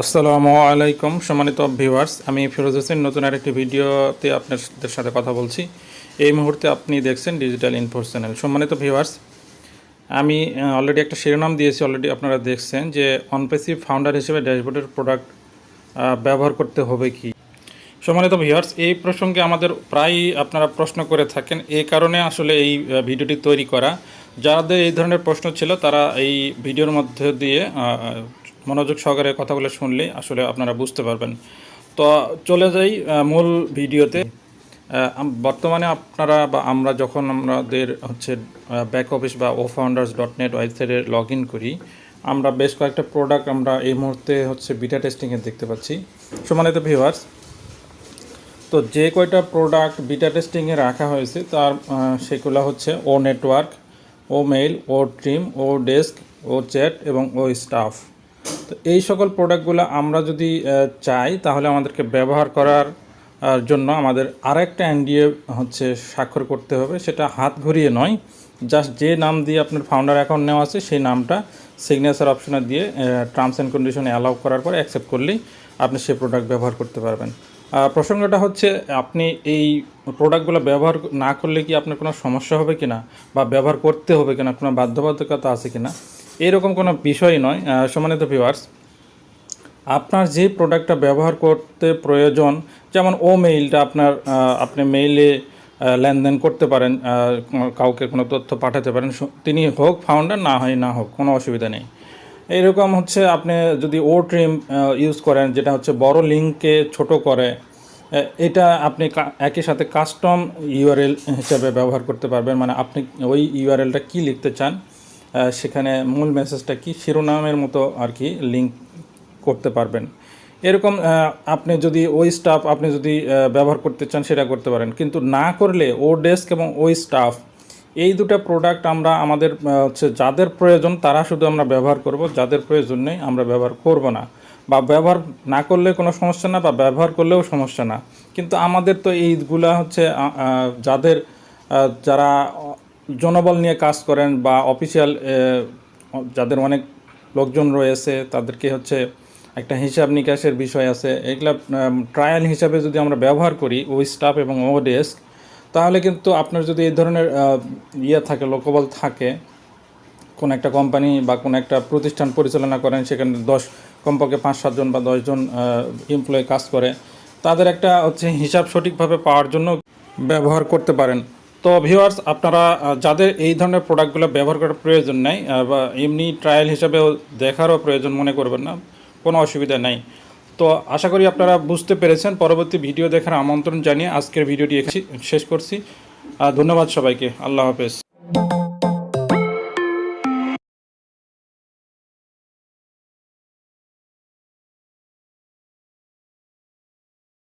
আসসালামু আলাইকুম সম্মানিত ভিউয়ার্স, আমি ফিরোজ হোসেন নতুন আরেকটি ভিডিওতে আপনাদের সাথে কথা বলছি। এই মুহূর্তে আপনি দেখছেন ডিজিটাল ইনফো চ্যানেল। সম্মানিত ভিউয়ার্স, আমি অলরেডি একটা শিরোনাম দিয়েছি, অলরেডি আপনারা দেখছেন যে অনপ্যাসিভ ফাউন্ডার হিসেবে ড্যাশবোর্ডের প্রোডাক্ট ব্যবহার করতে হবে কি। সম্মানিত ভিউয়ার্স, এই প্রসঙ্গে আমাদের প্রায়ই আপনারা প্রশ্ন করে থাকেন, এই কারণে আসলে এই ভিডিওটি তৈরি করা। যাদের এই ধরনের প্রশ্ন ছিল তারা এই ভিডিওর মধ্যে দিয়ে মনোযোগ সহকারে কথাগুলো শুনলে আসলে আপনারা বুঝতে পারবেন। তো চলে যাই মূল ভিডিওতে। বর্তমানে আপনারা বা আমরা যখন আমাদের ব্যাক অফিস বা OFounders.net ওয়েবসাইটে লগ ইন করি, আমরা বেশ কয়েকটা প্রোডাক্ট আমরা এই মুহূর্তে বিটা টেস্টিংয়ে দেখতে পাচ্ছি। সম্মানিত ভিউয়ার্স, তো যে কয়টা প্রোডাক্ট বিটা টেস্টিংয়ে রাখা হয়েছে তার সেগুলো হচ্ছে ও নেটওয়ার্ক, ও মেইল, ও ট্রিম, ও ডেস্ক, ও চ্যাট এবং ও স্টাফ। তো এই সকল প্রোডাক্টগুলো আমরা যদি চাই তাহলে আমাদেরকে ব্যবহার করার জন্য আমাদের আরেকটা এনডিএ স্বাক্ষর করতে হবে। সেটা হাত ঘুরিয়ে নয়, জাস্ট যে নাম দিয়ে আপনার ফাউন্ডার অ্যাকাউন্ট নেওয়া আছে সেই নামটা সিগনেচার অপশনে দিয়ে টার্মস অ্যান্ড কন্ডিশনে অ্যালাউ করার পর অ্যাকসেপ্ট করলেই আপনি সেই প্রোডাক্ট ব্যবহার করতে পারবেন। প্রসঙ্গটা হচ্ছে, আপনি এই প্রোডাক্টগুলো ব্যবহার না করলে কি আপনার কোনো সমস্যা হবে কি না, বা ব্যবহার করতে হবে কিনা, কোনো বাধ্যবাধকতা আছে কি না, এরকম কোনো বিষয় নয়। সম্মানিত ভিউয়ার্স, আপনার যে প্রোডাক্টটা ব্যবহার করতে প্রয়োজন, যেমন ও মেইলটা আপনি মেইলে লেনদেন করতে পারেন, কাউকে কোনো তথ্য পাঠাতে পারেন, তিনি হোক ফাউন্ডার, না হোক কোনো অসুবিধা নেই। এইরকম আপনি যদি ও ট্রিম ইউজ করেন, যেটা বড় লিঙ্ককে ছোট করে, এটা আপনি একই সাথে কাস্টম ইউআরএল হিসাবে ব্যবহার করতে পারবেন। মানে আপনি ওই ইউআরএলটা কী লিখতে চান, সেখানে মূল মেসেজটা কি, শিরোনামের মতো আর কি লিঙ্ক করতে পারবেন। এরকম আপনি যদি ওই স্টাফ আপনি যদি ব্যবহার করতে চান সেটা করতে পারেন। কিন্তু না করলে ও ডেস্ক এবং ওই স্টাফ, এই দুটো প্রোডাক্ট আমরা আমাদের যাদের প্রয়োজন তারা শুধু আমরা ব্যবহার করব, যাদের প্রয়োজন নেই আমরা ব্যবহার করব না। বা ব্যবহার না করলে কোনো সমস্যা না, বা ব্যবহার করলেও সমস্যা না। কিন্তু আমাদের তো এইগুলা যারা জনবল নিয়ে কাজ করেন বা অফিসিয়াল যাদের অনেক লোকজন রয়েছে, তাদেরকে একটা হিসাব নিকাশের বিষয় আছে। এগুলা ট্রায়াল হিসাবে যদি আমরা ব্যবহার করি ওই স্টাফ এবং ও ডেস্ক, তাহলে কিন্তু আপনার যদি এই ধরনের থাকে, লোকবল থাকে, কোন একটা কোম্পানি বা কোন একটা প্রতিষ্ঠান পরিচালনা করেন, সেখানে কমপক্ষে 5-7 জন বা 10 জন এমপ্লয়ি কাজ করে, তাদের একটা হিসাব সঠিকভাবে পাওয়ার জন্য ব্যবহার করতে পারেন। তো ভিউয়ার্স, আপনারা যাদের এই ধরনের প্রোডাক্টগুলো ব্যবহার করার প্রয়োজন নেই বা এমনি ট্রায়াল হিসাবেও দেখারও প্রয়োজন মনে করবেন না, কোনো অসুবিধা নেই। তো আশা করি আপনারা বুঝতে পেরেছেন। পরবর্তী ভিডিও দেখার আমন্ত্রণ জানিয়ে আজকের ভিডিওটি শেষ করছি। ধন্যবাদ সবাইকে। আল্লাহ হাফেজ।